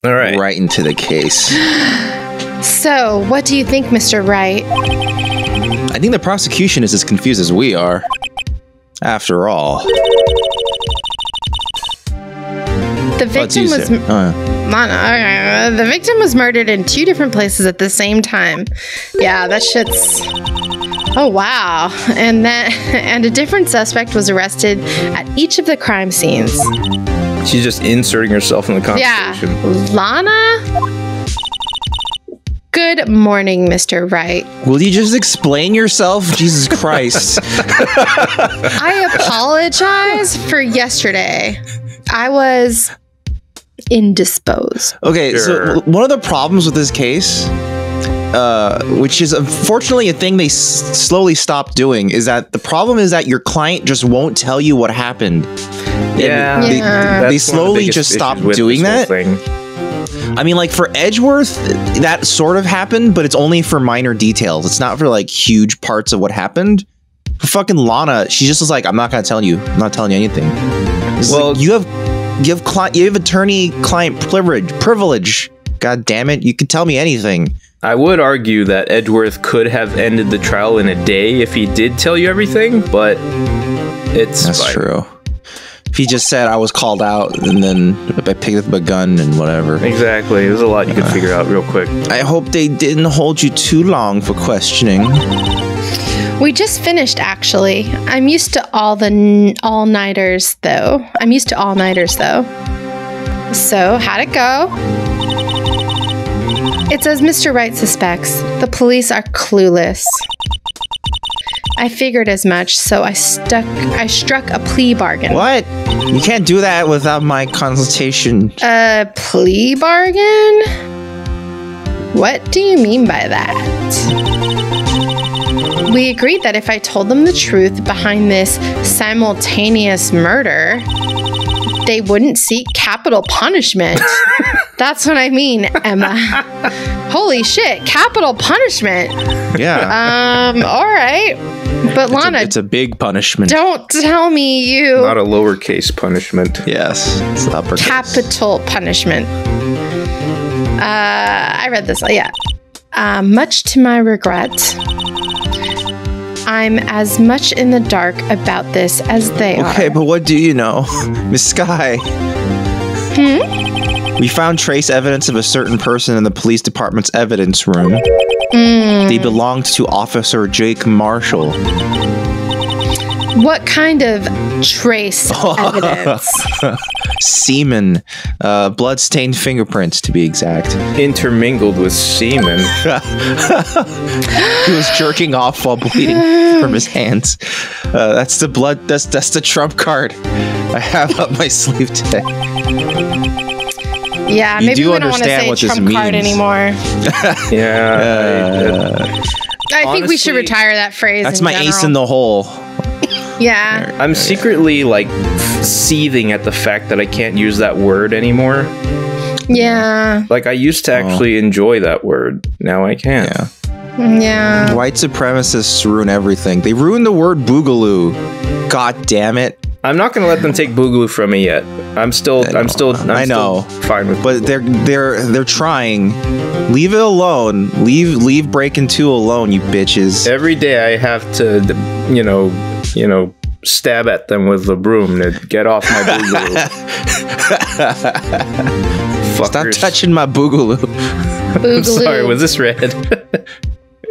All right. Right into the case. So, what do you think, Mr. Wright? I think the prosecution is as confused as we are. After all. The victim was the victim was murdered in 2 different places at the same time. Yeah, that shit's... Oh, wow. And a different suspect was arrested at each of the crime scenes. She's just inserting herself in the conversation. Yeah. Lana? Good morning, Mr. Wright. Will you just explain yourself? Jesus Christ. I apologize for yesterday. I was indisposed. Okay, so one of the problems with this case, which is unfortunately a thing they slowly stopped doing, is that the problem is that your client just won't tell you what happened. Yeah. They slowly just stopped doing that. I mean, like, for Edgeworth, that sort of happened, but it's only for minor details. It's not for, like, huge parts of what happened. For fucking Lana, she just was like, I'm not gonna tell you. I'm not telling you anything. Well, like, you have attorney-client privilege. God damn it, you can tell me anything. I would argue that Edgeworth could have ended the trial in a day if he did tell you everything, but that's true. If he just said I was called out and then I picked up a gun and whatever. Exactly. There's a lot you could figure out real quick. I hope they didn't hold you too long for questioning. We just finished, actually. I'm used to all-nighters, though. So, how'd it go? It says Mr. Wright suspects. The police are clueless. I figured as much, so I struck a plea bargain. What? You can't do that without my consultation. A plea bargain? What do you mean by that? We agreed that if I told them the truth behind this simultaneous murder, they wouldn't seek capital punishment. That's what I mean, Emma. Holy shit, capital punishment. Yeah. All right. But Lana, it's a big punishment. Don't tell me you... Not a lowercase punishment. Yes, it's uppercase. Capital punishment. I read this, yeah. Much to my regret, I'm as much in the dark about this as they are. Okay, but what do you know? Miss Sky. We found trace evidence of a certain person in the police department's evidence room. They belonged to Officer Jake Marshall. What kind of trace evidence? Semen. Blood-stained fingerprints, to be exact. Intermingled with semen. He was jerking off while bleeding from his hands. That's the blood. That's the trump card I have up my sleeve today. Yeah, maybe we don't want to say trump card anymore. I think we should retire that phrase. That's my ace in the hole. Yeah. I'm secretly, like, seething at the fact that I can't use that word anymore. Yeah. Like, I used to actually enjoy that word. Now I can't. Yeah. White supremacists ruin everything. They ruined the word boogaloo. God damn it. I'm not gonna let them take boogaloo from me yet. I'm still fine with it. But they're trying. Leave it alone. Leave Breaking 2 alone, you bitches. Every day I have to, you know, stab at them with the broom to get off my boogaloo. Stop touching my boogaloo. I'm sorry, was this red?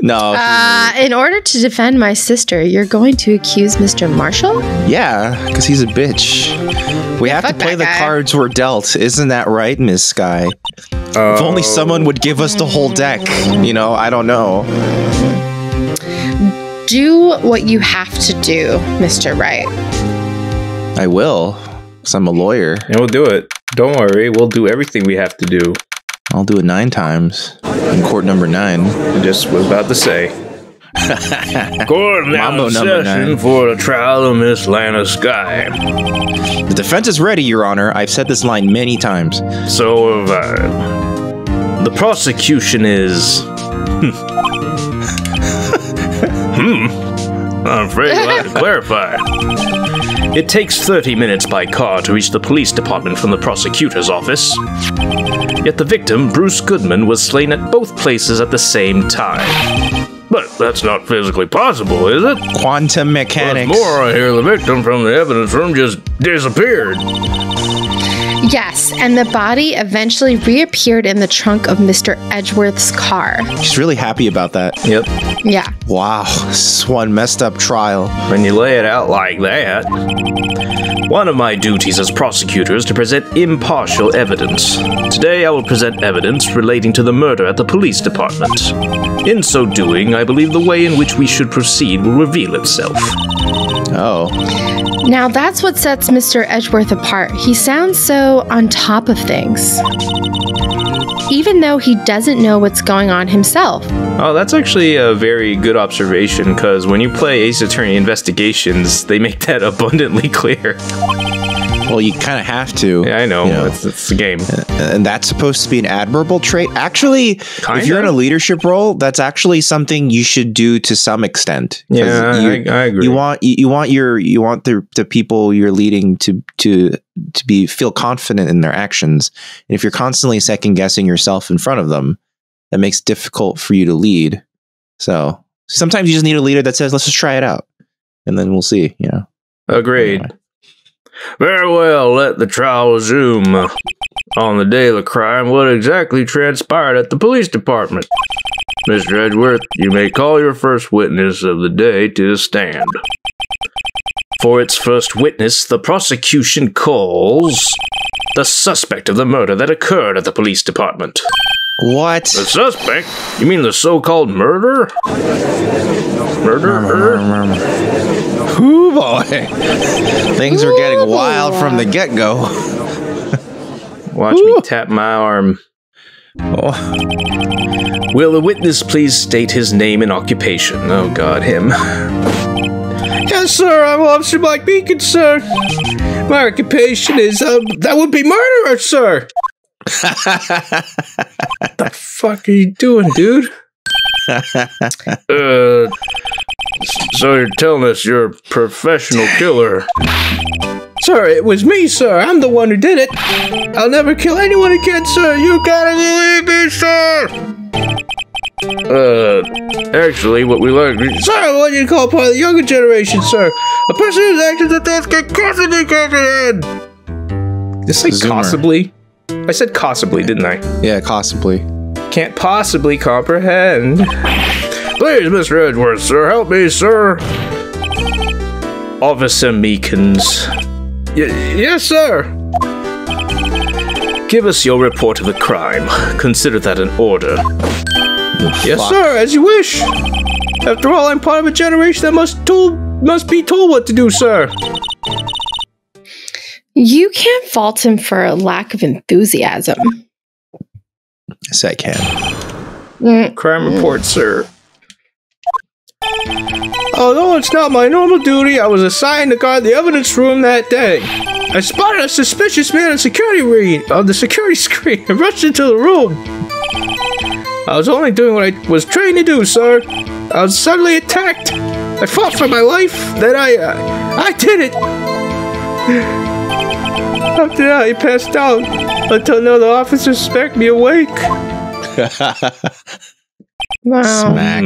No. In order to defend my sister, you're going to accuse Mr. Marshall? Yeah, because he's a bitch. We have to play the cards we're dealt. Isn't that right, Miss Sky? If only someone would give us the whole deck. You know, I don't know. Do what you have to do, Mr. Wright. I will, because I'm a lawyer. And we'll do it. Don't worry, we'll do everything we have to do. I'll do it 9 times. In court number 9. I just was about to say. Court now session for the trial of Miss Lana Sky. The defense is ready, Your Honor. I've said this line many times. So have I. The prosecution is... I'm afraid you'll have to clarify. It takes 30 minutes by car to reach the police department from the prosecutor's office. Yet the victim, Bruce Goodman, was slain at both places at the same time. But that's not physically possible, is it? Quantum mechanics. What's more, I hear the victim from the evidence room just disappeared. Yes, and the body eventually reappeared in the trunk of Mr. Edgeworth's car. She's really happy about that. Yep. Yeah. Wow, this is one messed up trial. When you lay it out like that. One of my duties as prosecutor is to present impartial evidence. Today I will present evidence relating to the murder at the police department. In so doing, I believe the way in which we should proceed will reveal itself. Oh. Now that's what sets Mr. Edgeworth apart. He sounds so on top of things. Even though he doesn't know what's going on himself. Oh, that's actually a very good observation, because when you play Ace Attorney Investigations, they make that abundantly clear. Well, you kind of have to. Yeah, I know. It's the game. And that's supposed to be an admirable trait. Actually, if you're in a leadership role, that's actually something you should do to some extent. Yeah, I agree. You want the people you're leading to feel confident in their actions. And if you're constantly second guessing yourself in front of them, that makes it difficult for you to lead. So sometimes you just need a leader that says, "Let's just try it out, and then we'll see." Agreed. Anyway. Very well, let the trial resume. On the day of the crime, what exactly transpired at the police department? Mr. Edgeworth, you may call your first witness of the day to the stand. For its first witness, the prosecution calls the suspect of the murder that occurred at the police department. What? The suspect? You mean the so-called murderer? Murderer? Ooh, boy. Things are getting wild from the get-go. Watch me tap my arm. Oh. Will the witness please state his name and occupation? Oh, God, him. Yes, sir, I'm Officer Mike Beacon, sir. My occupation is, that would be murderer, sir. What the fuck are you doing, dude? So you're telling us you're a professional killer? Sir, it was me, sir. I'm the one who did it. I'll never kill anyone again, sir. You gotta believe me, sir. Actually, what we learned... Sir, what do you call part of the younger generation, sir? A person whose actions and thoughts can possibly comprehend. Did I say possibly? I said possibly, didn't I? Yeah, possibly. Can't possibly comprehend. Please, Mr. Edgeworth, sir, help me, sir. Officer Meekins. Yes, sir. Give us your report of the crime. Consider that an order. Yes, sir, as you wish. After all, I'm part of a generation that must be told what to do, sir. You can't fault him for a lack of enthusiasm. Yes, I can. Crime report, sir. Although it's not my normal duty, I was assigned to guard the evidence room that day. I spotted a suspicious man on the security screen and rushed into the room. I was only doing what I was trained to do, sir. I was suddenly attacked. I fought for my life. Then I did it. After that, I passed out until another officer smacked me awake. Wow. Smack.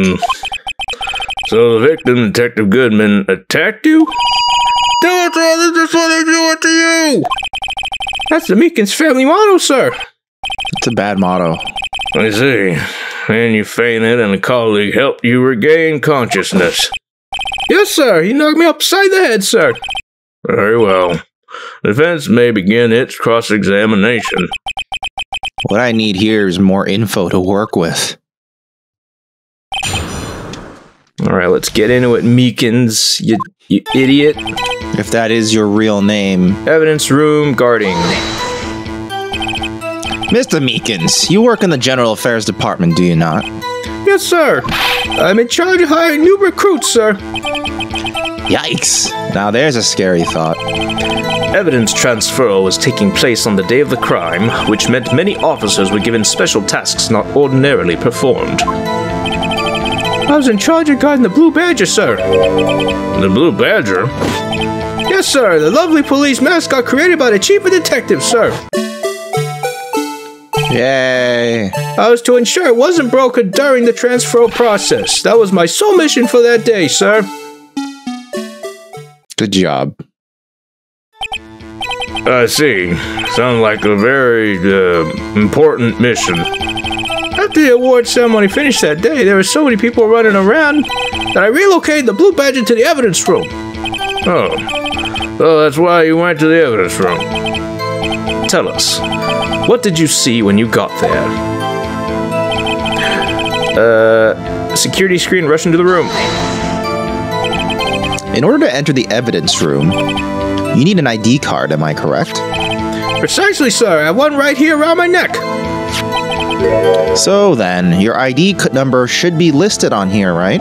So the victim, Detective Goodman, attacked you? Don't tell this is what I do it to you! That's the Meekins family motto, sir. It's a bad motto. I see. And you fainted and a colleague helped you regain consciousness. Yes, sir. He knocked me upside the head, sir. Very well. The defense may begin its cross-examination. What I need here is more info to work with. Alright, let's get into it, Meekins, you idiot. If that is your real name. Evidence room guarding. Mr. Meekins, you work in the General Affairs Department, do you not? Yes, sir. I'm in charge of hiring new recruits, sir. Yikes. Now there's a scary thought. Evidence transfer was taking place on the day of the crime, which meant many officers were given special tasks not ordinarily performed. I was in charge of guarding the Blue Badger, sir. The Blue Badger? Yes, sir. The lovely police mascot created by the chief of detectives, sir. Yay. I was to ensure it wasn't broken during the transfer process. That was my sole mission for that day, sir. Good job. I see. Sounds like a very important mission. After the award ceremony finished that day, there were so many people running around that I relocated the Blue Badger to the evidence room. Oh. So that's why you went to the evidence room. Tell us, what did you see when you got there? Security screen rushing to the room. In order to enter the evidence room, you need an ID card, am I correct? Precisely, sir. I have one right here around my neck. So then, your ID number should be listed on here, right?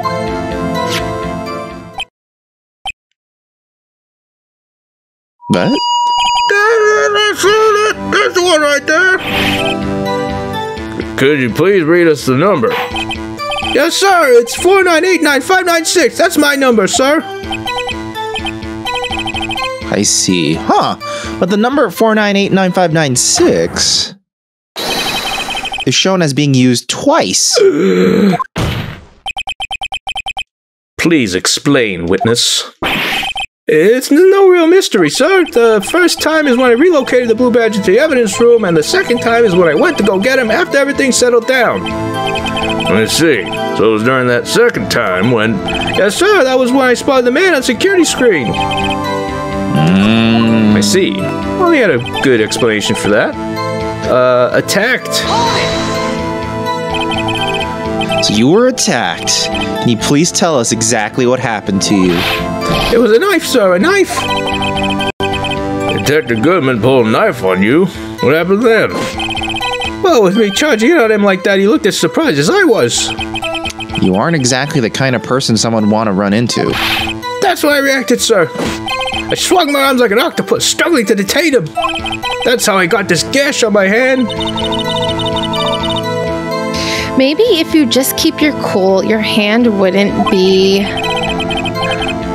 What? That's the one right there. Could you please read us the number? Yes, sir. It's 4989596. That's my number, sir. I see. Huh. But the number 4989596 is shown as being used twice. Please explain, witness. It's no real mystery, sir. The first time is when I relocated the Blue Badger to the evidence room, and the second time is when I went to go get him after everything settled down. I see. So it was during that second time when... Yes, sir, that was when I spotted the man on security screen. I see. Well, he had a good explanation for that. Attacked. So you were attacked. Can you please tell us exactly what happened to you? It was a knife, sir, a knife. Detective Goodman pulled a knife on you. What happened then? Well, with me charging in on him like that, he looked as surprised as I was. You aren't exactly the kind of person someone would want to run into. That's why I reacted, sir. I swung my arms like an octopus, struggling to detain him. That's how I got this gash on my hand. Maybe if you just keep your cool, your hand wouldn't be...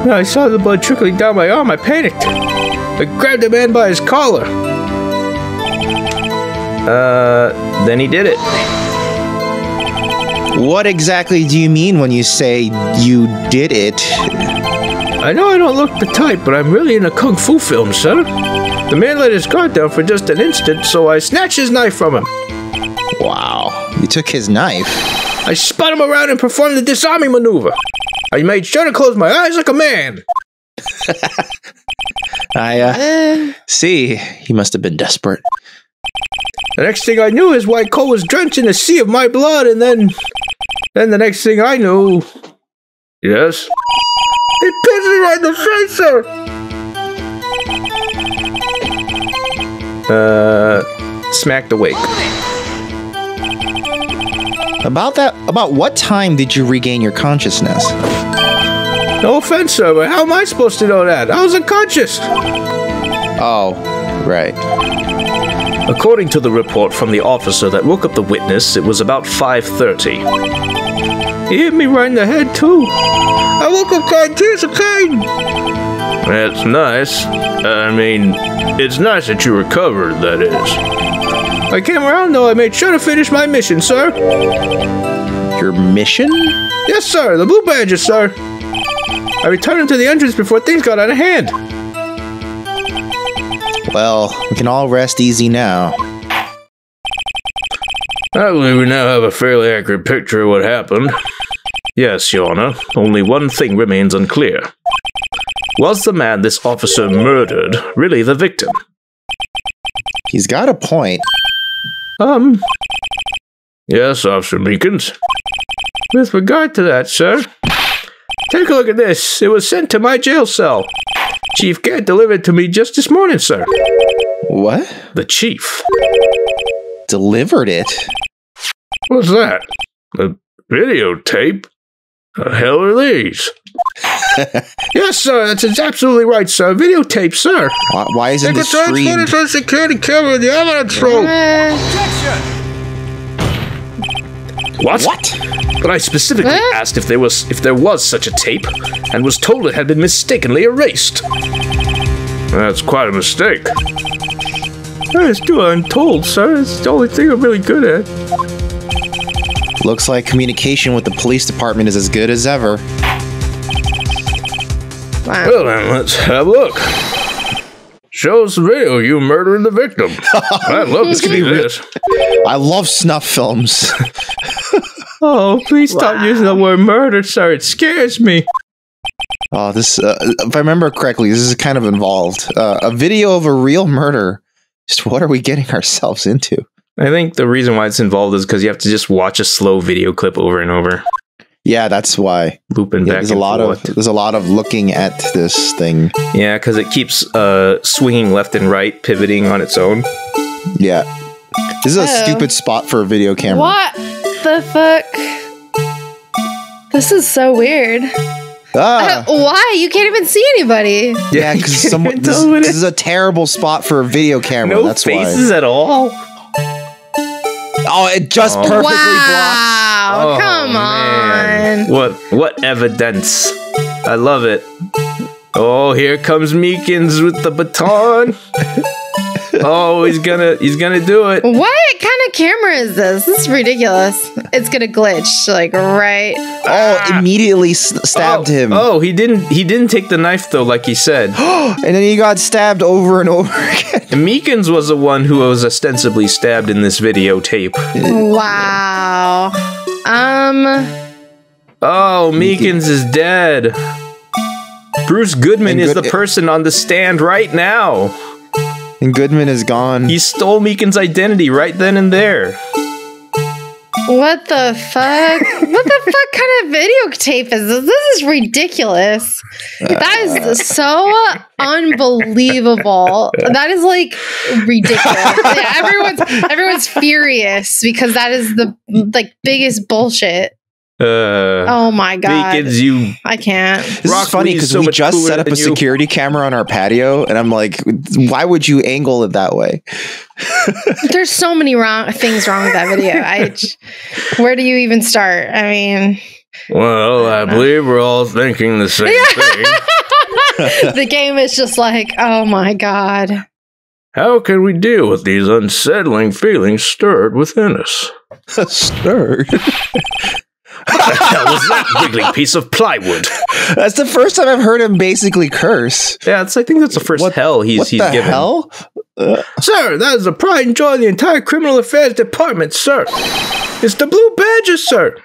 When I saw the blood trickling down my arm, I panicked. I grabbed the man by his collar. Then he did it. What exactly do you mean when you say you did it? I know I don't look the type, but I'm really in a kung fu film, sir. The man let his guard down for just an instant, so I snatched his knife from him. Wow, you took his knife. I spun him around and performed the disarming maneuver. I made sure to close my eyes like a man. I see. He must have been desperate. The next thing I knew, his white coat was drenched in a sea of my blood, and then the next thing I knew... Yes? He punched me right in the face, sir! Smacked awake. About what time did you regain your consciousness? No offense, sir, but how am I supposed to know that? I was unconscious. Oh, right. According to the report from the officer that woke up the witness, it was about 5:30. He hit me right in the head, too. I woke up crying tears of pain. That's nice. I mean, it's nice that you recovered, that is. I came around, though. I made sure to finish my mission, sir. Your mission? Yes, sir. The Blue Badger, sir. I returned him to the entrance before things got out of hand. Well, we can all rest easy now. I believe we now have a fairly accurate picture of what happened. Yes, Your Honor. Only one thing remains unclear. Was the man this officer murdered really the victim? He's got a point. Yes, Officer Meekins. With regard to that, sir, take a look at this. It was sent to my jail cell. Chief Gant delivered it to me just this morning, sir. What? The chief. Delivered it? What's that? A videotape? The hell are these? Yes, sir. That's absolutely right, sir. Videotape, sir. Why isn't this streamed? It's security camera in the evidence room. What? What? But I specifically asked if there was such a tape, and was told it had been mistakenly erased. That's quite a mistake. It's too untold, sir. It's the only thing I'm really good at. Looks like communication with the police department is as good as ever. Wow. Well then, let's have a look. Show us the video you murdering the victim. I'd love to see this. I love snuff films. Oh, please stop using the word murder, sir. It scares me. Oh, this, if I remember correctly, this is kind of involved. A video of a real murder. Just what are we getting ourselves into? I think the reason why it's involved is because you have to just watch a slow video clip over and over. Yeah, that's why. Looping back there's a lot of looking at this thing. Yeah, because it keeps swinging left and right, pivoting on its own. Yeah. This is a stupid spot for a video camera. What the fuck? This is so weird. Why? You can't even see anybody. Yeah, because this is a terrible spot for a video camera. No that's faces why. at all. Oh, it just perfectly blocks. Wow, come on. What evidence? I love it. Oh, here comes Meekins with the baton. Oh, he's gonna do it. What kind of camera is this? This is ridiculous. It's gonna glitch, like right. Oh, immediately stabbed him. Oh, he didn't take the knife though, like he said. And then he got stabbed over and over again. And Meekins was the one who was ostensibly stabbed in this videotape. Wow. Oh, Meekins is dead. Bruce Goodman is the person on the stand right now. And Goodman is gone. He stole Meekins' identity right then and there. What the fuck? What the fuck kind of videotape is this? This is ridiculous. That is so unbelievable. That is like ridiculous. Yeah, everyone's furious because that is the biggest bullshit. Oh my god, Meekins, I can't. This is funny because we just set up a security camera on our patio, and I'm like, why would you angle it that way? There's so many things wrong with that video. Where do you even start? I mean, well, I believe we're all thinking the same thing. The game is just like, oh my god. How can we deal with these unsettling feelings stirred within us? Stirred? What the hell was that wiggly piece of plywood? That's the first time I've heard him basically curse. Yeah, I think that's the first hell he's given. What the hell? Sir, that is the pride and joy of the entire criminal affairs department, sir. It's the blue badges, sir.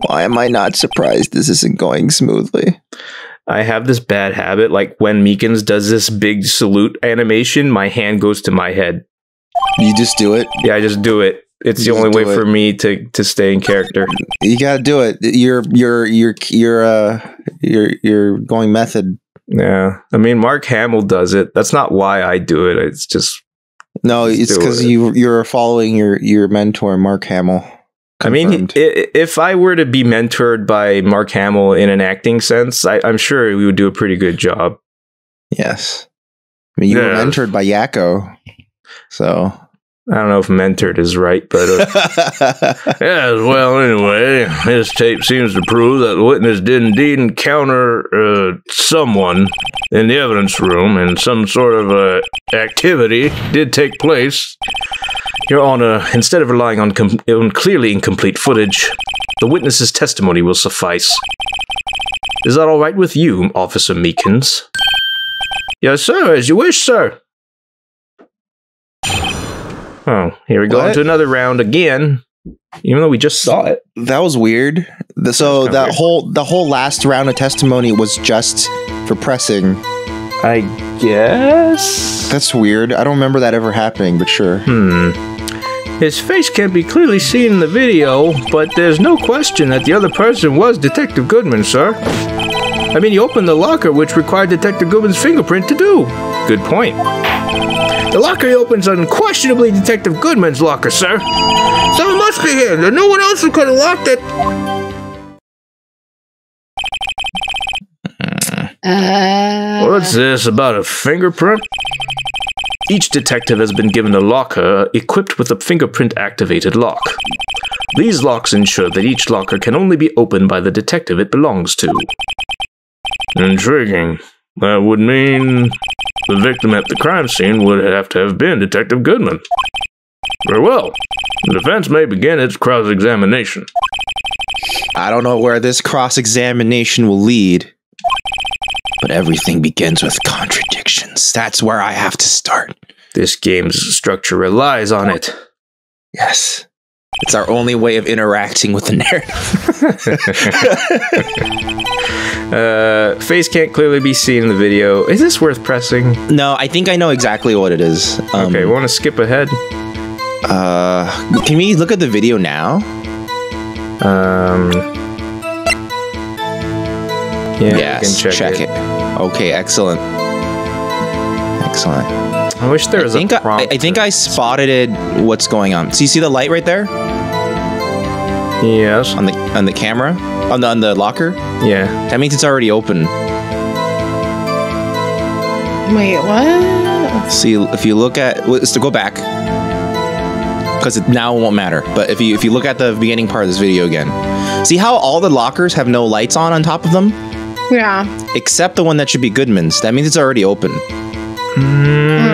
Why am I not surprised this isn't going smoothly? I have this bad habit, like when Meekins does this big salute animation, my hand goes to my head. You just do it? Yeah, I just do it. It's the only way for me to stay in character. You gotta do it. You're going method. Yeah, I mean, Mark Hamill does it. That's not why I do it. It's just it's because you're following your mentor, Mark Hamill. Confirmed. I mean, if I were to be mentored by Mark Hamill in an acting sense, I'm sure we would do a pretty good job. Yes, I mean, you were mentored by Yakko, so. I don't know if mentored is right, but yeah. Well, anyway, this tape seems to prove that the witness did indeed encounter someone in the evidence room, and some sort of activity did take place. Your Honor, instead of relying on clearly incomplete footage, the witness's testimony will suffice. Is that all right with you, Officer Meekins? Yes, sir. As you wish, sir. Oh, here we go into another round again. Even though we just saw it. That was weird. So the whole last round of testimony was just for pressing. I guess. That's weird. I don't remember that ever happening, but sure. His face can't be clearly seen in the video, but there's no question that the other person was Detective Goodman, sir. I mean, he opened the locker, which required Detective Goodman's fingerprint to do. Good point. The locker he opens is unquestionably Detective Goodman's locker, sir. So it must be him. There's no one else who could have locked it. What's this about a fingerprint? Each detective has been given a locker equipped with a fingerprint-activated lock. These locks ensure that each locker can only be opened by the detective it belongs to. Intriguing. That would mean the victim at the crime scene would have to have been Detective Goodman. Very well. The defense may begin its cross-examination. I don't know where this cross-examination will lead, but everything begins with contradictions. That's where I have to start. This game's structure relies on it. Yes. It's our only way of interacting with the narrative. Face can't clearly be seen in the video. Is this worth pressing? No, I think I know exactly what it is. Okay, we want to skip ahead? Can we look at the video now? Yeah, yes, check it. Okay, excellent. Excellent. I wish there was a prompt. I think I spotted it. What's going on? So you see the light right there? Yes. On the camera? On the locker? Yeah. That means it's already open. Wait, what? See, if you look at, to go back, because now it won't matter. But if you look at the beginning part of this video again, see how all the lockers have no lights on top of them? Yeah. Except the one that should be Goodman's. That means it's already open.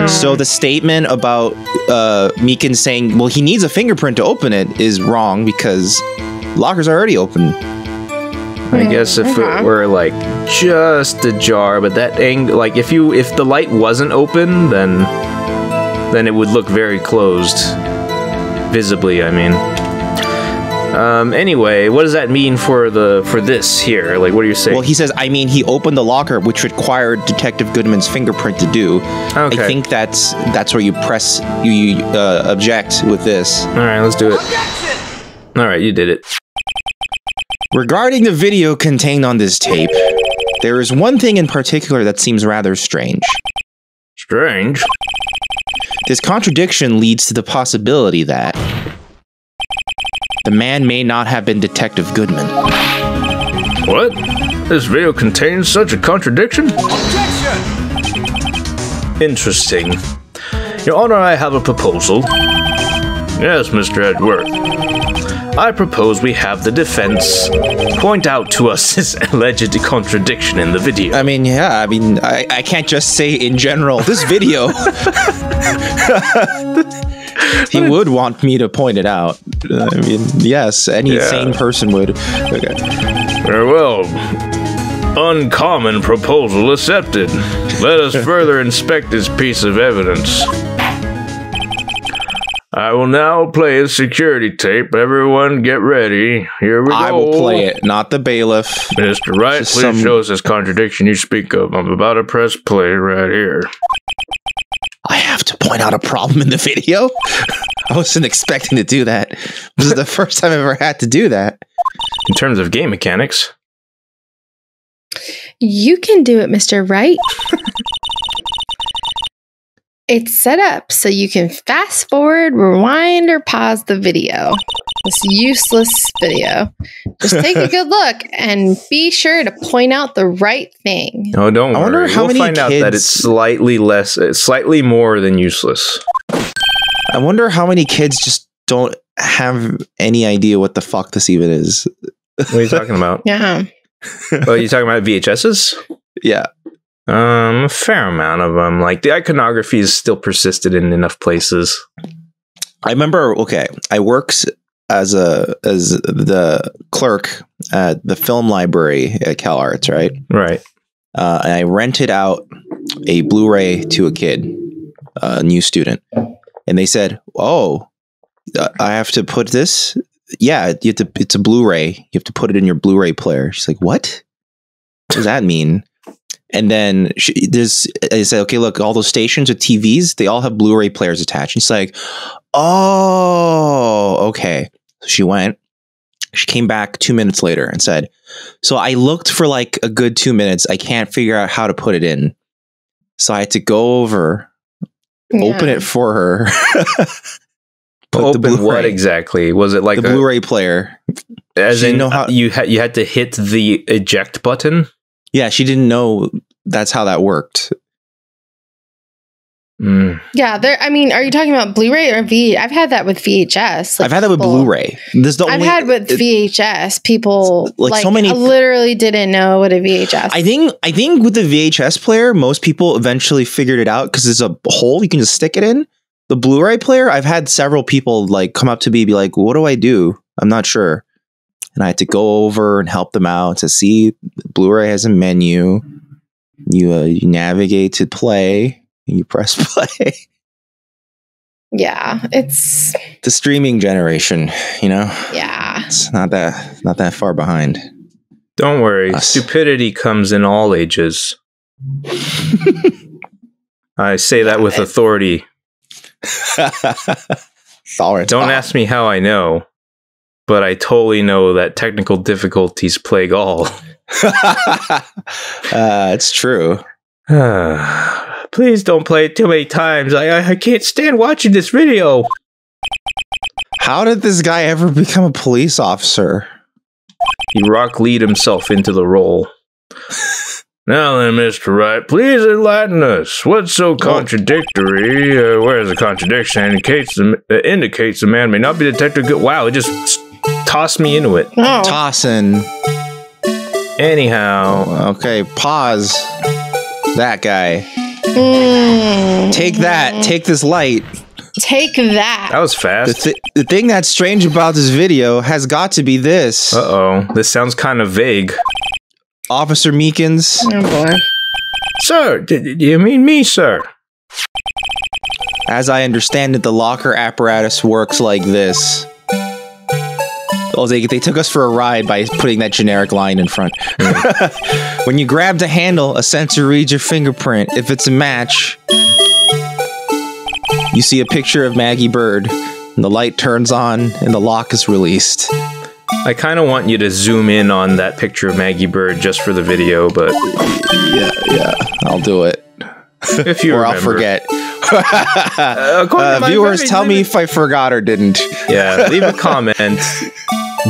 So the statement about Meekin saying, well, he needs a fingerprint to open it is wrong because lockers are already open. I guess if it were like just ajar, but that angle, like if the light wasn't open, then it would look very closed, visibly. I mean. Anyway, what does that mean for this here? Like, what are you saying? Well, he says, I mean, he opened the locker, which required Detective Goodman's fingerprint to do. Okay. I think that's where you press, you object with this. All right, let's do it. All right, you did it. Regarding the video contained on this tape, there is one thing in particular that seems rather strange. Strange? This contradiction leads to the possibility that the man may not have been Detective Goodman. What? This video contains such a contradiction? Objection! Interesting. Your Honor, I have a proposal. Yes, Mr. Edgeworth. I propose we have the defense point out to us this alleged contradiction in the video. I mean, yeah, I can't just say in general, this video. He would want me to point it out. I mean, yes, any sane person would. Okay. Very well. Uncommon proposal accepted. Let us further inspect this piece of evidence. I will now play a security tape. Everyone get ready. Here we go. I will play it, not the bailiff. Mr. Wright, please show us this contradiction you speak of. I'm about to press play right here. I have to point out a problem in the video? I wasn't expecting to do that. This is the first time I've ever had to do that. In terms of game mechanics. You can do it, Mr. Wright. It's set up so you can fast forward, rewind, or pause the video. This useless video. Just take a good look and be sure to point out the right thing. Oh, don't worry. I wonder how we'll find out that it's slightly more than useless. I wonder how many kids just don't have any idea what the fuck this even is. What are you talking about? Yeah. Oh, you talking about VHSs? Yeah. A fair amount of them. Like, the iconography is still persisted in enough places. I remember, okay, I worked as the clerk at the film library at Cal Arts, right? Right. And I rented out a Blu-ray to a kid, a new student. And they said, oh, I have to put this? Yeah, it's a Blu-ray. You have to put it in your Blu-ray player. She's like, what? What does that mean? And then I said, okay, look, all those stations with TVs, they all have Blu-ray players attached. And she's like, oh, okay. So she went. She came back 2 minutes later and said, so I looked for like a good 2 minutes. I can't figure out how to put it in. So I had to go over, open it for her. Open what exactly? Was it like the Blu-ray player? As in, how you had to hit the eject button? Yeah, she didn't know that's how that worked. Yeah, I mean, are you talking about Blu-ray or V? I've had that with VHS. I've had that with Blu-ray. I've had with VHS. People like so many literally didn't know what a VHS. I think with the VHS player, most people eventually figured it out because there's a hole you can just stick it in. The Blu-ray player, I've had several people like come up to me and be like, "What do I do? I'm not sure." And I had to go over and help them out to see. Blu-ray has a menu. You navigate to play. And you press play. Yeah, it's the streaming generation, you know? Yeah. It's not that far behind. Don't worry. Stupidity comes in all ages. I say that with authority. Sorry. Don't ask me how I know, but I totally know that technical difficulties plague all. It's true. Please don't play it too many times. I can't stand watching this video. How did this guy ever become a police officer? He rock lead himself into the role. Now then, Mr. Wright, please enlighten us. What's so contradictory? Where's the contradiction? Indicates the man may not be detected. Wow, it just tossed me into it. Oh. Tossing. Anyhow. Okay, pause. That guy. Take that. Take this light. Take that. That was fast. The thing that's strange about this video has got to be this. Uh-oh. This sounds kind of vague. Officer Meekins. Oh, boy. Sir, do you mean me, sir? As I understand it, the locker apparatus works like this. Oh, they took us for a ride by putting that generic line in front. When you grab the handle, a sensor reads your fingerprint. If it's a match, you see a picture of Maggie Bird, and the light turns on, and the lock is released. I kind of want you to zoom in on that picture of Maggie Bird just for the video, but... Yeah, I'll do it. If you or remember. I'll forget. Viewers, tell me if I forgot or didn't. Yeah, leave a comment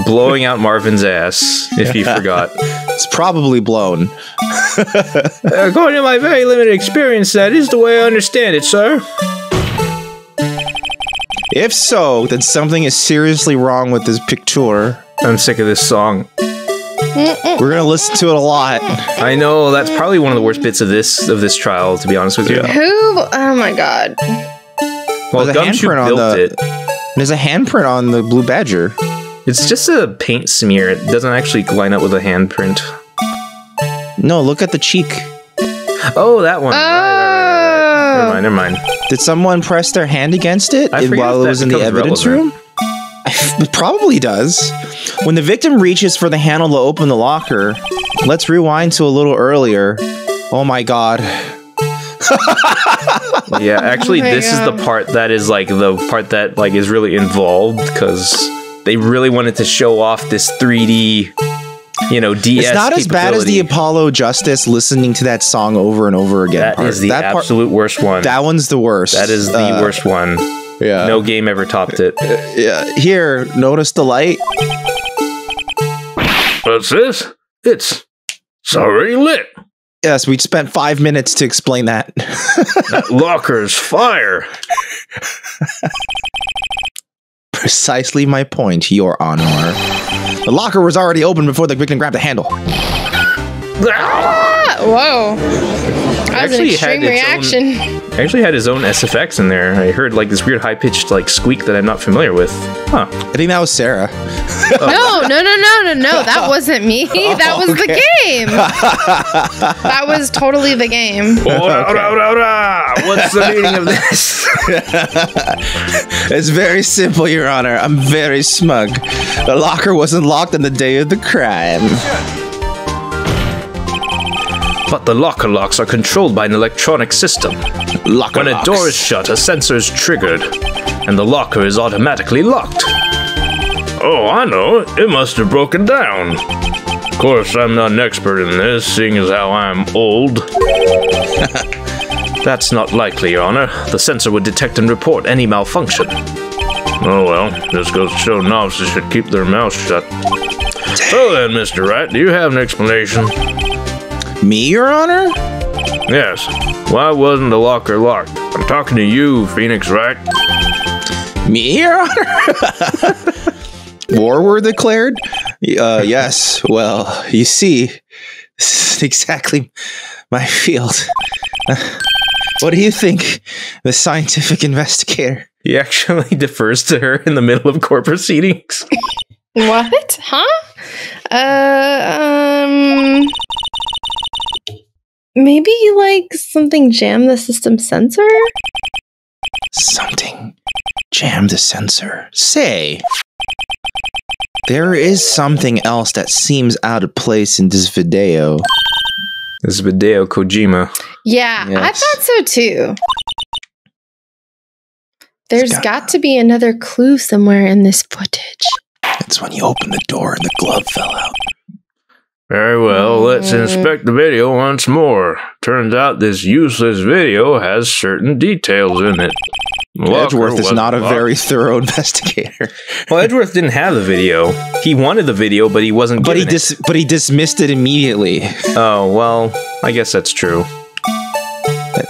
blowing out Marvin's ass if you forgot. It's probably blown. According to my very limited experience, that is the way I understand it, sir. If so, then something is seriously wrong with this picture. I'm sick of this song. We're gonna listen to it a lot. I know, that's probably one of the worst bits of this trial, to be honest with you. Who? Oh my god. Well, Gumshoe built it. There's a handprint on the Blue Badger. It's just a paint smear. It doesn't actually line up with a handprint. No, look at the cheek. Oh, that one. Right. Never mind. Did someone press their hand against it while it was in the evidence room? It probably does. When the victim reaches for the handle to open the locker, let's rewind to a little earlier. Oh my god. Yeah, actually, this is the part that is is really involved because they really wanted to show off this 3D, DS. It's not as bad as the Apollo Justice listening to that song over and over again. That is the absolute worst one. That one's the worst. That is the worst one. Yeah. No game ever topped it. Yeah. Here, notice the light. What's this? It's already lit. Yes, we spent 5 minutes to explain that. That locker's fire. Precisely my point, Your Honor. The locker was already open before the victim grabbed the handle. Whoa. That was an extreme reaction. Actually had his own SFX in there. I heard this weird high-pitched squeak that I'm not familiar with. Huh. I think that was Sara. No. That wasn't me. That was the game. That was totally the game. What's the meaning of this? It's very simple, Your Honor. I'm very smug. The locker wasn't locked on the day of the crime. But the locker locks are controlled by an electronic system. When a door is shut, a sensor is triggered, and the locker is automatically locked. Oh, I know. It must have broken down. Of course, I'm not an expert in this, seeing as how I'm old. That's not likely, Your Honor. The sensor would detect and report any malfunction. Oh well, this goes to show novices should keep their mouths shut. So then, Mr. Wright, do you have an explanation? Me, Your Honor? Yes. Why wasn't the locker locked? I'm talking to you, Phoenix Wright. Me, Your Honor? War were declared? Yes. Well, you see, this is exactly my field. What do you think, the scientific investigator? He actually defers to her in the middle of court proceedings. What? Huh? Maybe like something jammed the system sensor? Something jammed the sensor. Say, there is something else that seems out of place in this video. This video Kojima. Yeah, Yes. I thought so too. There's got to be another clue somewhere in this footage. It's when you open the door and the glove fell out. Very well, let's inspect the video once more. Turns out this useless video has certain details in it. Edgeworth is not a very thorough investigator. Well, Edgeworth didn't have the video. He wanted the video, but he wasn't But he dismissed it immediately. Oh, well, I guess that's true.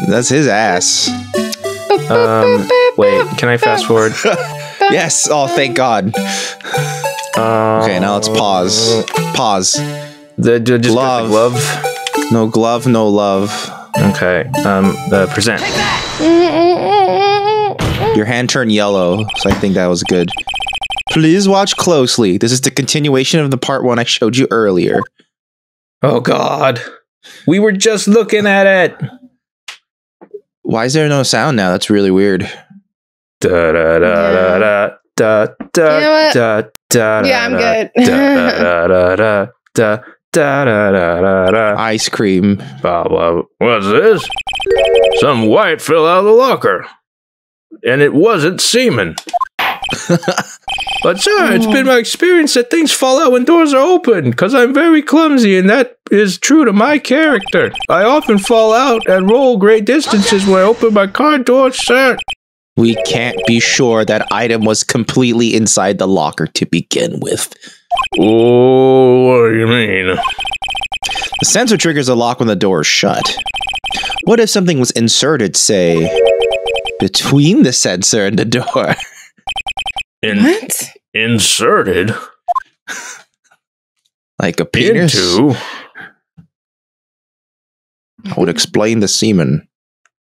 That's his ass. Wait, can I fast forward? Yes. Oh, thank God. Okay, now let's pause. Pause. Just glove. Glove. No glove, no love. Okay. Present. Your hand turned yellow, so I think that was good. Please watch closely. This is the continuation of the part 1 I showed you earlier. Oh God. We were just looking at it. Why is there no sound now? That's really weird. Yeah, I'm good. Ice cream. What's this? Some white fell out of the locker. And it wasn't semen. But sir, it's been my experience that things fall out when doors are open, because I'm very clumsy, and that is true to my character. I often fall out and roll great distances when I open my car door, sir. We can't be sure that item was completely inside the locker to begin with. Oh, what do you mean? The sensor triggers a lock when the door is shut. What if something was inserted, say, between the sensor and the door? What? Inserted? Like a penis? Into? I would explain the semen.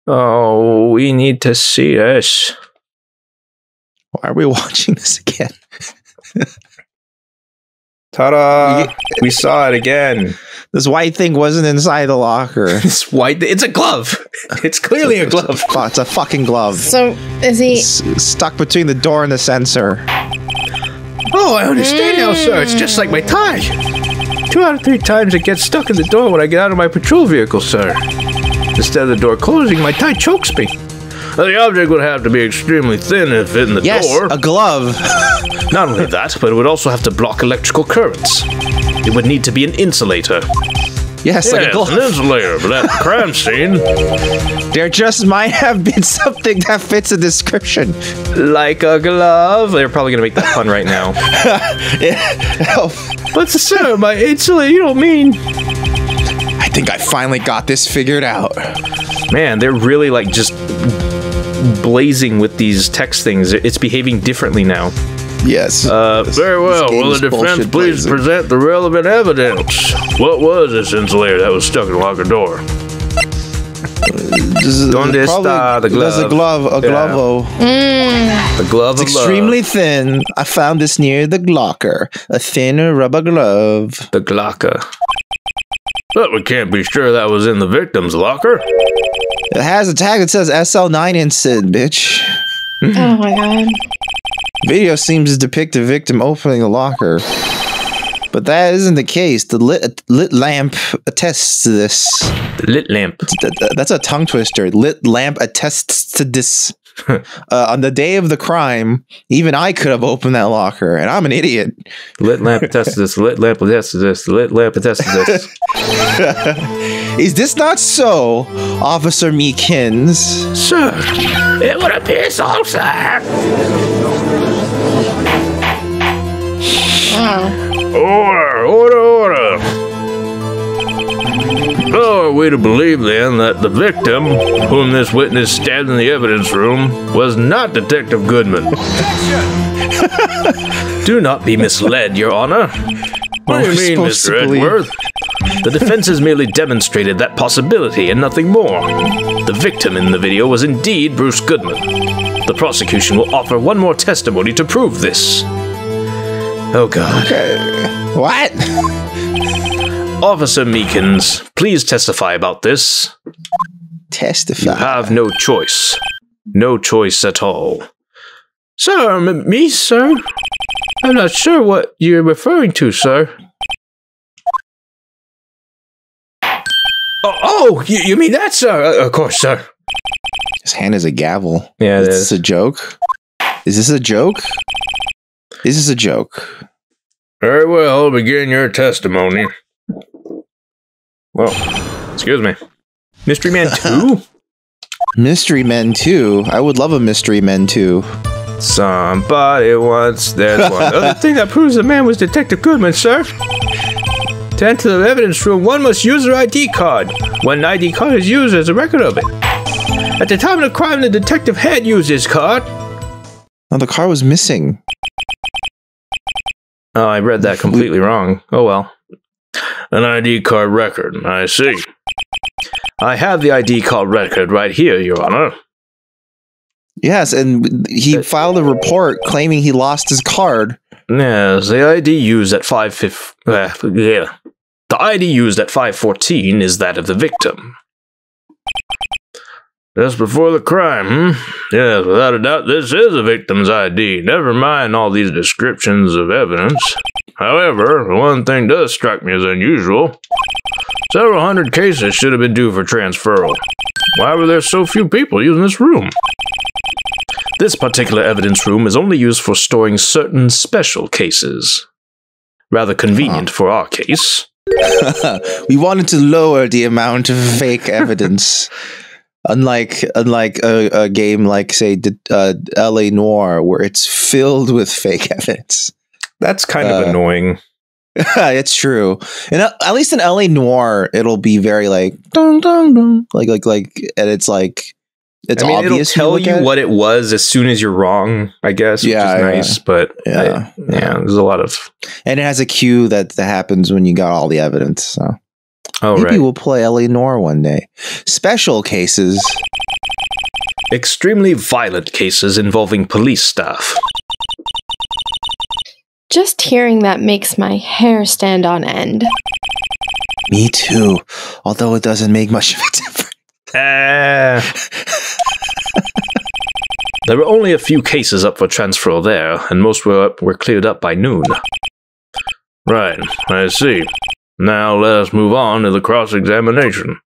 Oh, we need to see this. Why are we watching this again? Ta-da! We saw it again. This white thing wasn't inside the locker. This white, it's a glove. It's clearly a glove. It's a fucking glove. So, is he... stuck between the door and the sensor. Oh, I understand now, sir. It's just like my tie. 2 out of 3 times it gets stuck in the door when I get out of my patrol vehicle, sir. Instead of the door closing, my tie chokes me. The object would have to be extremely thin to fit in the door. Yes, a glove. Not only that, but it would also have to block electrical currents. It would need to be an insulator. Yes, like a glove. An insulator for that crime scene. There just might have been something that fits the description. Like a glove. They're probably going to make that pun right now. But sir, my insulator, you don't mean... I think I finally got this figured out. Man, they're really like just blazing with these text things. It's behaving differently now. Yes. Very well. Will the defense please present the relevant evidence? What was this insulator that was stuck in the locker door? ¿Dónde está the glove? There's a glove. A glove. The glove. It's extremely thin. I found this near the locker. A thin rubber glove. The Glocker. But we can't be sure that was in the victim's locker. It has a tag that says SL9 incident, bitch. Oh my God. Video seems to depict the victim opening the locker, but that isn't the case. The lit lamp attests to this. The lit lamp. That's a tongue twister. Lit lamp attests to this. On the day of the crime, even I could have opened that locker, and I'm an idiot. Lit lamp attests to this. Lit lamp attests to this. Lit lamp attests to this. Is this not so, Officer Meekins? Sir, it would appear so, sir. Wow. Order, order, order. So are we to believe then that the victim, whom this witness stabbed in the evidence room, was not Detective Goodman? Do not be misled, Your Honor. What do you mean, Mr. Edgeworth? The defense has merely demonstrated that possibility and nothing more. The victim in the video was indeed Bruce Goodman. The prosecution will offer one more testimony to prove this. Oh, God. Okay. What? Officer Meekins, please testify about this. Testify? You have no choice. No choice at all. Sir, me, sir? I'm not sure what you're referring to, sir. Oh, you mean that, sir? Of course, sir. His hand is a gavel. Yeah, is this a joke? Is this a joke? Is this a joke? Very well, begin your testimony. Well, excuse me. Mystery Man 2? Mystery Men 2? I would love a Mystery Men 2. Somebody once. There's one other thing that proves the man was Detective Goodman, sir. To enter the evidence room, one must use their ID card. When an ID card is used, there's a record of it. At the time of the crime, the detective had used his card. Oh, the card was missing. Oh, I read that completely wrong. Oh well. An ID card record, I see. I have the ID card record right here, Your Honor. Yes, and he filed a report claiming he lost his card. Yes, the ID used at 514 is that of the victim. Just before the crime, Yes, without a doubt, this is a victim's ID. Never mind all these descriptions of evidence. However, one thing does strike me as unusual. Several hundred cases should have been due for transferal. Why were there so few people using this room? This particular evidence room is only used for storing certain special cases. Rather convenient for our case. We wanted to lower the amount of fake evidence. Unlike a game like, say, LA Noire, where it's filled with fake evidence. That's kind of annoying. It's true. And at least in LA Noire, it'll be very like dun, dun, dun, like, and it's like it's obvious. It'll tell you what it was as soon as you're wrong, I guess, which is nice. But there's a lot of, and it has a cue that happens when you got all the evidence. So. Maybe we'll play LA Noire one day. Special cases. Extremely violent cases involving police staff. Just hearing that makes my hair stand on end. Me too. Although it doesn't make much of a difference. There were only a few cases up for transfer there, and most were cleared up by noon. Right, I see. Now let us move on to the cross-examination.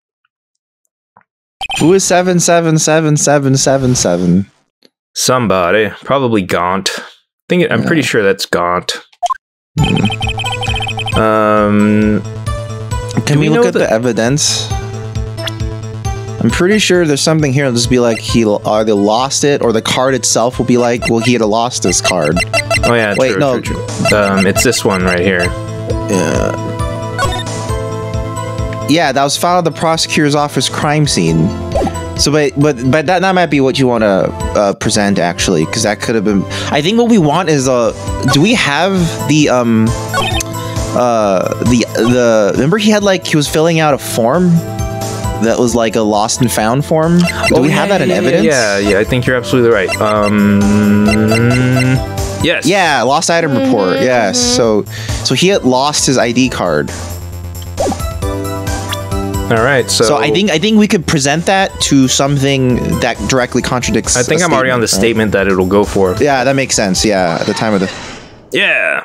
Who is 777777? Somebody, probably Gaunt. I'm pretty sure that's Gaunt. Can we look at the evidence? I'm pretty sure there's something here that'll just be like he either lost it or the card itself will be like, well, he had lost his card. Oh yeah, wait, true, no, true. It's this one right here. Yeah, that was found at the prosecutor's office crime scene. So, but that might be what you want to present actually, because that could have been. I think what we want is do we have the remember he was filling out a form that was like a lost and found form. Do we have that in evidence? Yeah, I think you're absolutely right. Yes. Yeah, lost item report. Yes. So he had lost his ID card. All right, so I think we could present that to something that directly contradicts. I think I'm already on the statement that it'll go for. Yeah, that makes sense. Yeah, at the time of the. Yeah.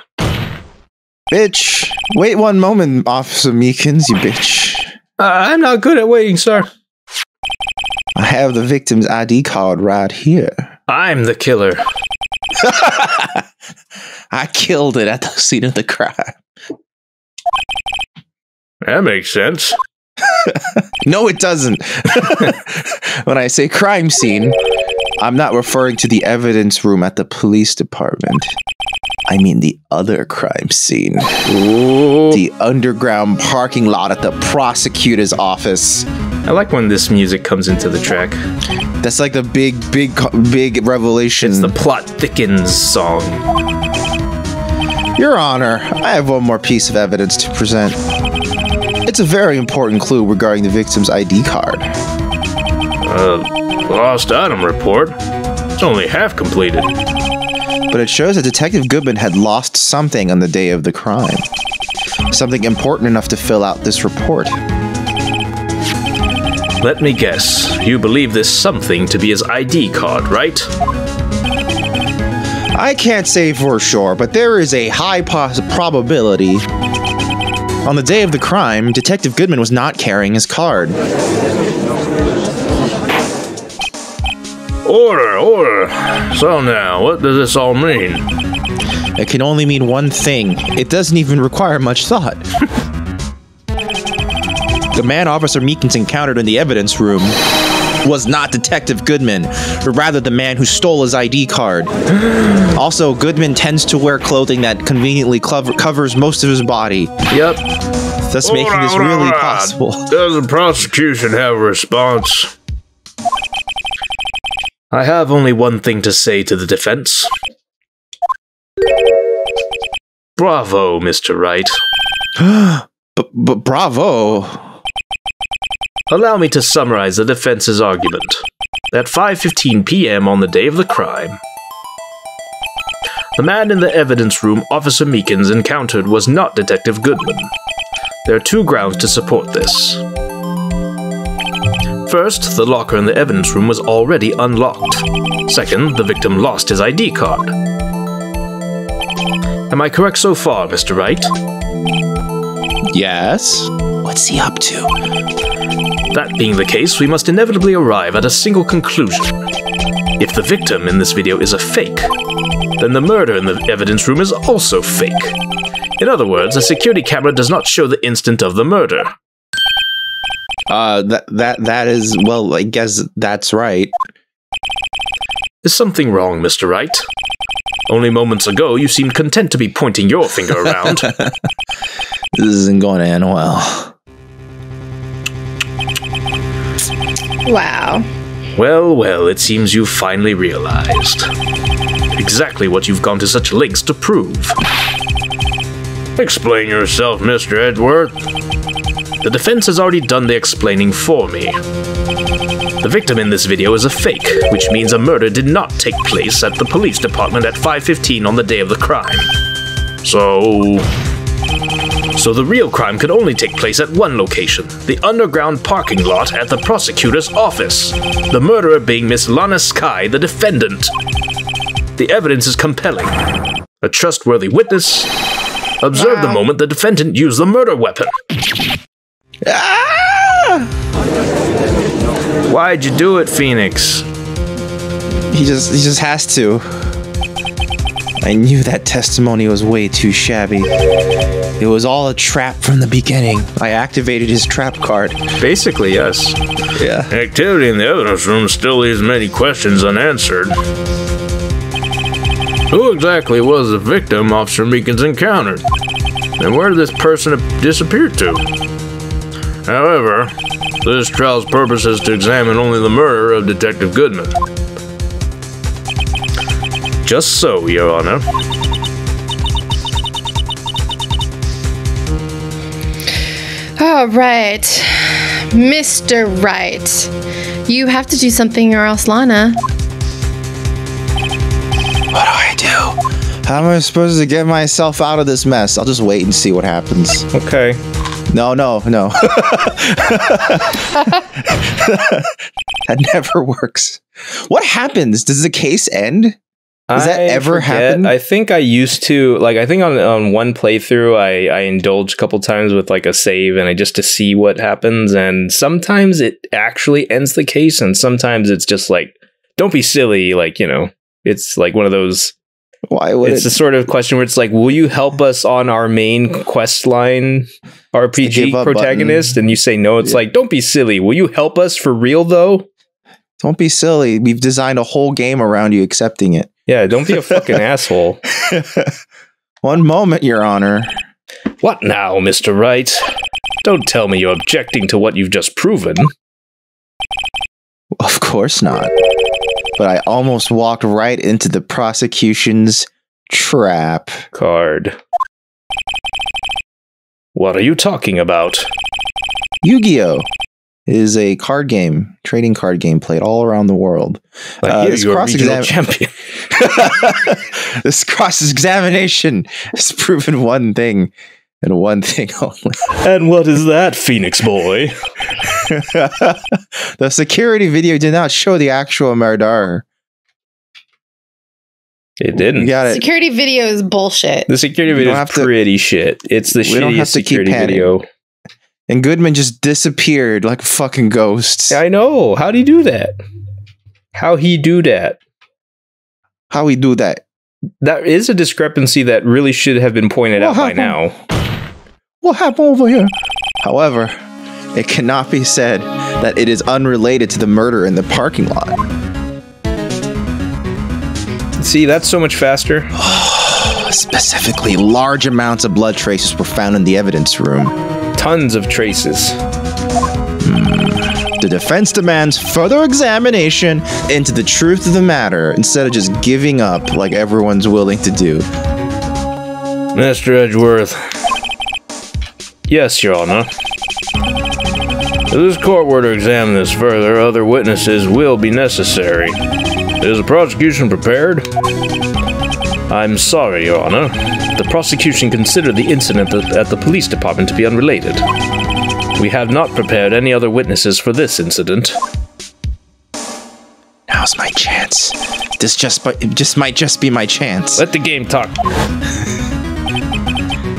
Bitch, wait one moment, Officer Meekins, you bitch. I'm not good at waiting, sir. I have the victim's ID card right here. I'm the killer. I killed it at the scene of the crime. That makes sense. No, it doesn't. When I say crime scene, I'm not referring to the evidence room at the police department. I mean the other crime scene. Ooh. The underground parking lot at the prosecutor's office. I like when this music comes into the track. That's like the big revelation. It's the plot thickens song. Your Honor, I have one more piece of evidence to present. It's a very important clue regarding the victim's ID card. Lost item report? It's only half completed. But it shows that Detective Goodman had lost something on the day of the crime. Something important enough to fill out this report. Let me guess. You believe this something to be his ID card, right? I can't say for sure, but there is a high probability. On the day of the crime, Detective Goodman was not carrying his card. Order! So now, what does this all mean? It can only mean one thing. It doesn't even require much thought. The man Officer Meekins encountered in the evidence room was not Detective Goodman, but rather the man who stole his ID card. Also, Goodman tends to wear clothing that conveniently covers most of his body. Yep. Thus making this really possible. Does the prosecution have a response? I have only one thing to say to the defense. Bravo, Mr. Wright. But bravo. Allow me to summarize the defense's argument. At 5:15 p.m. on the day of the crime, the man in the evidence room Officer Meekins encountered was not Detective Goodman. There are two grounds to support this. First, the locker in the evidence room was already unlocked. Second, the victim lost his ID card. Am I correct so far, Mr. Wright? Yes. What's he up to? That being the case, we must inevitably arrive at a single conclusion. If the victim in this video is a fake, then the murder in the evidence room is also fake. In other words, a security camera does not show the instant of the murder. That is, well, I guess that's right. Is something wrong, Mr. Wright? Only moments ago, you seemed content to be pointing your finger around. This isn't going to end well. Wow. Well, it seems you've finally realized. Exactly what you've gone to such lengths to prove. Explain yourself, Mr. Edgeworth. The defense has already done the explaining for me. The victim in this video is a fake, which means a murder did not take place at the police department at 5:15 on the day of the crime. So the real crime could only take place at one location, the underground parking lot at the prosecutor's office. The murderer being Miss Lana Skye, the defendant. The evidence is compelling. A trustworthy witness observed the moment the defendant used the murder weapon. Ah! Why'd you do it, Phoenix? He just has to. I knew that testimony was way too shabby. It was all a trap from the beginning. I activated his trap card. Basically, yes. Yeah. Activity in the evidence room still leaves many questions unanswered. Who exactly was the victim Officer Meekins encountered? And where did this person disappear to? However, this trial's purpose is to examine only the murder of Detective Goodman. Just so, Your Honor. All right. Mr. Wright. You have to do something or else Lana. What do I do? How am I supposed to get myself out of this mess? I'll just wait and see what happens. Okay. No. That never works. What happens? Does the case end? Does that ever happen? I think I used to, like, I think on one playthrough, I indulged a couple times with, like, a save and just to see what happens. And sometimes it actually ends the case. And sometimes it's just like, don't be silly. Like, you know, it's like one of those. Why would it's the sort of question where it's like, will you help us on our main quest line RPG protagonist? Button. And you say no. It's like, don't be silly. Will you help us for real, though? Don't be silly. We've designed a whole game around you accepting it. Yeah, don't be a fucking asshole. One moment, Your Honor. What now, Mr. Wright? Don't tell me you're objecting to what you've just proven. Of course not. But I almost walked right into the prosecution's trap. Card. What are you talking about? Yu-Gi-Oh! Is a card game, trading card game played all around the world. This champion. This cross-examination has proven one thing, and one thing only. And what is that, Phoenix boy? The security video did not show the actual murder. It didn't. Security video is bullshit. The security video is pretty shit. It's the shittiest security video. And Goodman just disappeared like a fucking ghost. I know. How'd he do that? How he do that? That is a discrepancy that really should have been pointed out by now. What happened over here? However, it cannot be said that it is unrelated to the murder in the parking lot. See, that's so much faster. Specifically, large amounts of blood traces were found in the evidence room. Tons of traces. The defense demands further examination into the truth of the matter instead of just giving up like everyone's willing to do. Mr. Edgeworth. Yes, Your Honor. If this court were to examine this further, other witnesses will be necessary. Is the prosecution prepared? I'm sorry, Your Honor. The prosecution considered the incident at the police department to be unrelated. We have not prepared any other witnesses for this incident. Now's my chance. This just might just be my chance. Let the game talk.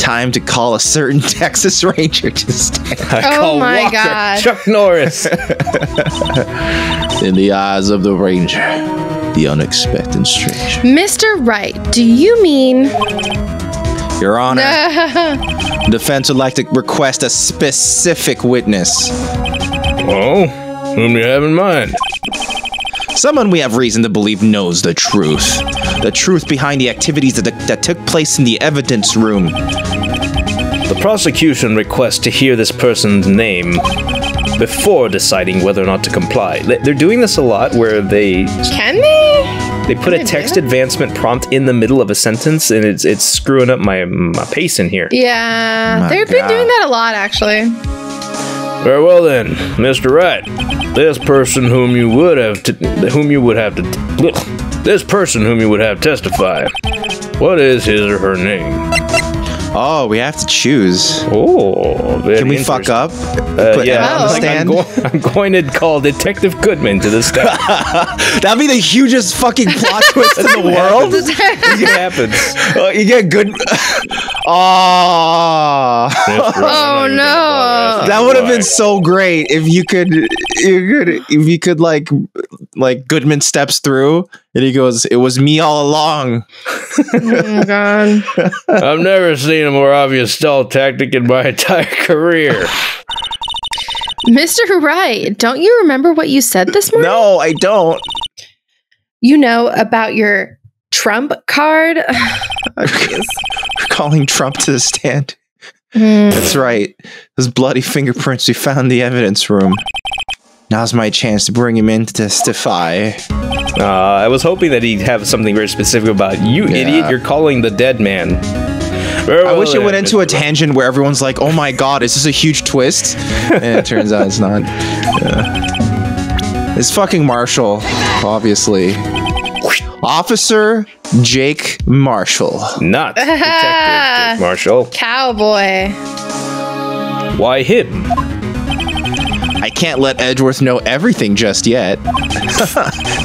Time to call a certain Texas Ranger to stand. Oh my God. Chuck Norris. In the eyes of the Ranger, the unexpected stranger. Mr. Wright, do you mean... Your Honor, defense would like to request a specific witness. Oh, whom do you have in mind? Someone we have reason to believe knows the truth. The truth behind the activities that took place in the evidence room. The prosecution requests to hear this person's name before deciding whether or not to comply. They're doing this a lot where they... Can they? They put a text advancement prompt in the middle of a sentence, and it's screwing up my pace in here. Yeah, they've been doing that a lot, actually. Very well then, Mr. Wright. This person whom you would have testify. What is his or her name? Oh, we have to choose. Oh, can we fuck up? Yeah, I'm going to call Detective Goodman to the stand. That'd be the hugest fucking plot twist in the world. It happens. You get good. Oh no! That would have been so great if you could like Goodman steps through and he goes, "It was me all along." Oh God! I've never seen a more obvious stall tactic in my entire career. Mr. Wright, don't you remember what you said this morning? No, I don't. You know about your Trump card? We're calling Trump to the stand. That's right. Those bloody fingerprints we found in the evidence room. Now's my chance to bring him in to testify. I was hoping that he'd have something very specific about you, idiot. You're calling the dead man. I wish it went into a tangent where everyone's like, "Oh my God, is this a huge twist?" And it turns out it's not. It's fucking Marshall, obviously. Officer Jake Marshall. Not Detective Jake Marshall. Cowboy. Why him? I can't let Edgeworth know everything just yet.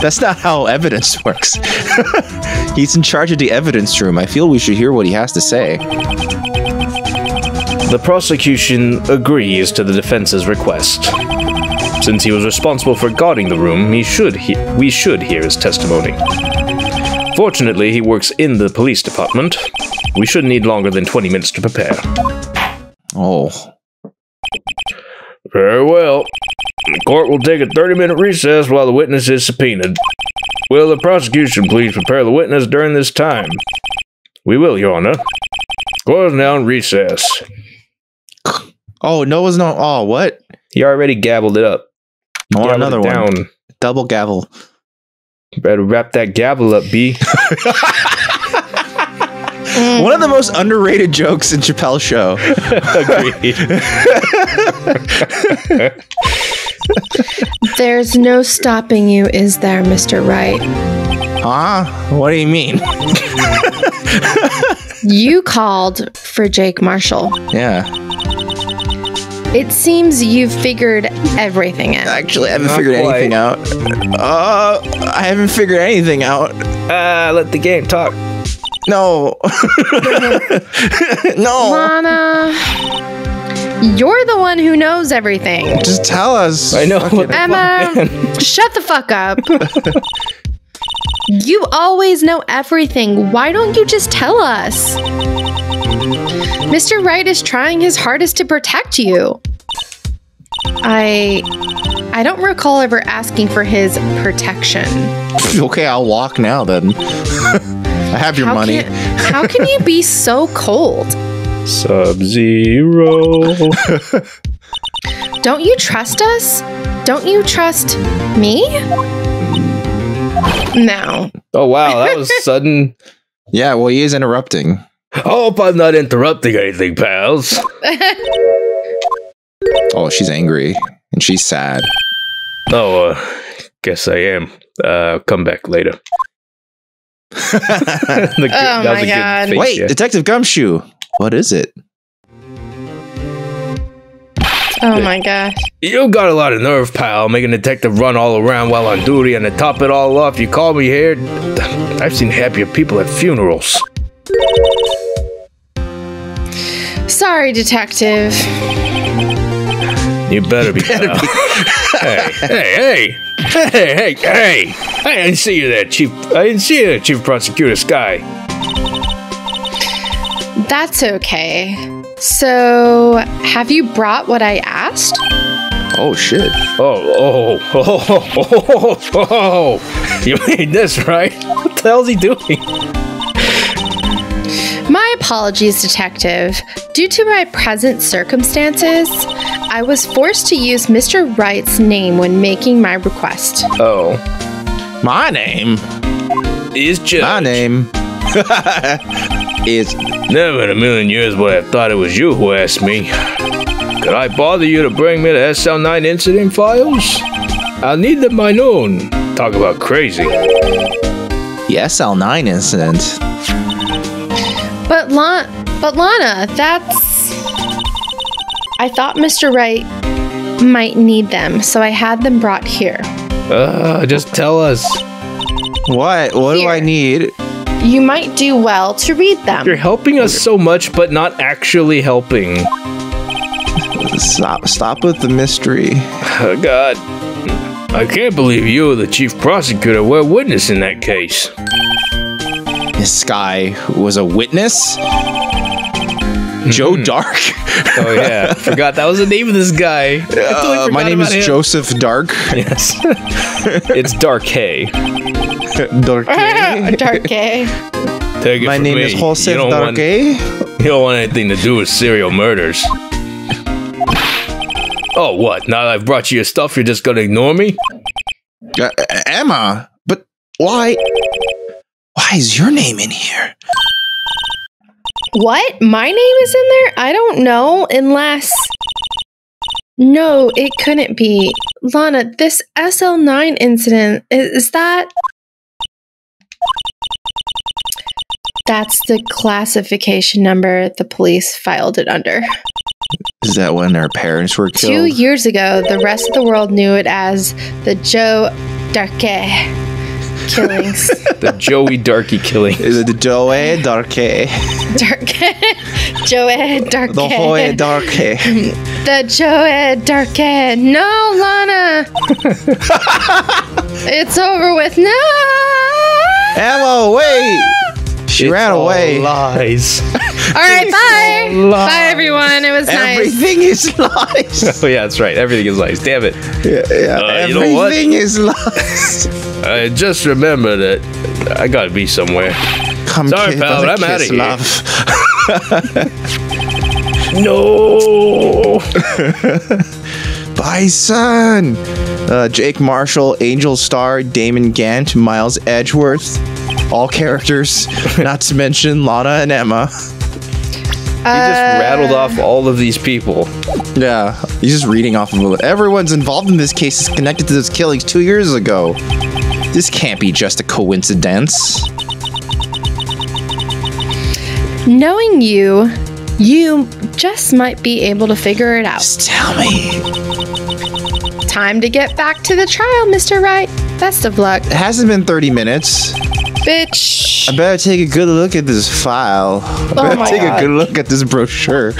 That's not how evidence works. He's in charge of the evidence room. I feel we should hear what he has to say. The prosecution agrees to the defense's request. Since he was responsible for guarding the room, we should hear his testimony. Fortunately, he works in the police department. We shouldn't need longer than 20 minutes to prepare. Oh. Very well. The court will take a 30-minute recess while the witness is subpoenaed. Will the prosecution please prepare the witness during this time? We will, Your Honor. Well, now in recess. Oh, Noah's no. Oh, what? He already gabbled it up. I want another one. Double gavel. Better wrap that gavel up, B. One of the most underrated jokes in Chappelle's show. Agreed. There's no stopping you, is there, Mr. Wright? Huh? What do you mean? You called for Jake Marshall. Yeah. It seems you've figured everything out. Actually, I haven't figured anything out. I haven't figured anything out. Let the game talk. No. No. Lana, you're the one who knows everything. Just tell us. I know. Emma, shut the fuck up. You always know everything. Why don't you just tell us? Mr. Wright is trying his hardest to protect you. I don't recall ever asking for his protection. Okay, I'll walk now then. I have your money. How can you be so cold? Sub-Zero. Don't you trust us? Don't you trust me? No. Oh, wow. That was sudden. Yeah, well, he is interrupting. I hope I'm not interrupting anything, pals. Oh, she's angry. And she's sad. Oh, guess I am. Come back later. Oh my god. Face, wait, yeah. Detective Gumshoe. What is it? Oh my gosh. You got a lot of nerve, pal, making a detective run all around while on duty, and to top it all off, you call me here. I've seen happier people at funerals. Sorry, detective. You better be. Hey! I didn't see you there, Chief. I didn't see you there, Chief Prosecutor Sky. That's okay. So, have you brought what I asked? Oh, shit. Oh. You made this, right? What the hell's he doing? My apologies, detective. Due to my present circumstances, I was forced to use Mr. Wright's name when making my request. Oh. My name? Is Judge. My name is... Never in a million years would I have thought it was you who asked me. Could I bother you to bring me the SL9 incident files? I'll need them by noon. Talk about crazy. The SL9 incident? But Lana, that's... I thought Mr. Wright might need them, so I had them brought here. Just tell us. What? What do I need? You might do well to read them. You're helping us so much, but not actually helping. Stop with the mystery. Oh, God. I can't believe you, the chief prosecutor, were a witness in that case. This guy was a witness? Joe Dark? Oh, yeah. Forgot that was the name of this guy. My name is Joseph Dark. Yes. It's Dark Hay. Dark Hay? Dark Hay. My name is Joseph Dark Hay. You don't want anything to do with serial murders. Oh, what? Now that I've brought you your stuff, you're just gonna ignore me? Emma, but why? Why is your name in here? What? My name is in there? I don't know, unless... No, it couldn't be. Lana, this SL9 incident, is that... That's the classification number the police filed it under. Is that when their parents were killed? 2 years ago, the rest of the world knew it as the Joe Darkey killings. The Joey Darkey killing. Is it the Joey Darkey? Joey Darkey. The Joey Darkey. The Joey Darkey. No, Lana. It's over with. No. Emma, wait. She ran away. Lies. All right, bye. Bye, everyone. It was nice. Everything is lies. Oh, yeah, that's right. Everything is lies. Damn it. Yeah. You know what? Everything is lies. I just remember that I gotta be somewhere. Come Sorry, pal, but I'm out of here. No. Bison. Jake Marshall, Angel Starr, Damon Gant, Miles Edgeworth. All characters, not to mention Lana and Emma. He just rattled off all of these people. Yeah, he's just reading off of it. Everyone's involved in this case is connected to those killings 2 years ago. This can't be just a coincidence. Knowing you just might be able to figure it out. Just tell me. Time to get back to the trial, Mr. Wright. Best of luck. It hasn't been 30 minutes. Bitch. I better take a good look at this file. I better take a good look at this brochure.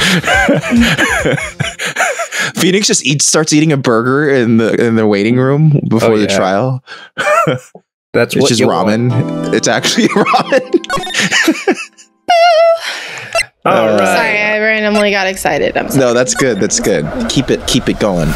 Phoenix just starts eating a burger in the waiting room before the trial. That's it's just ramen. Want. It's actually ramen. All right. Sorry, I randomly got excited. I'm sorry. No, that's good. That's good. Keep it going.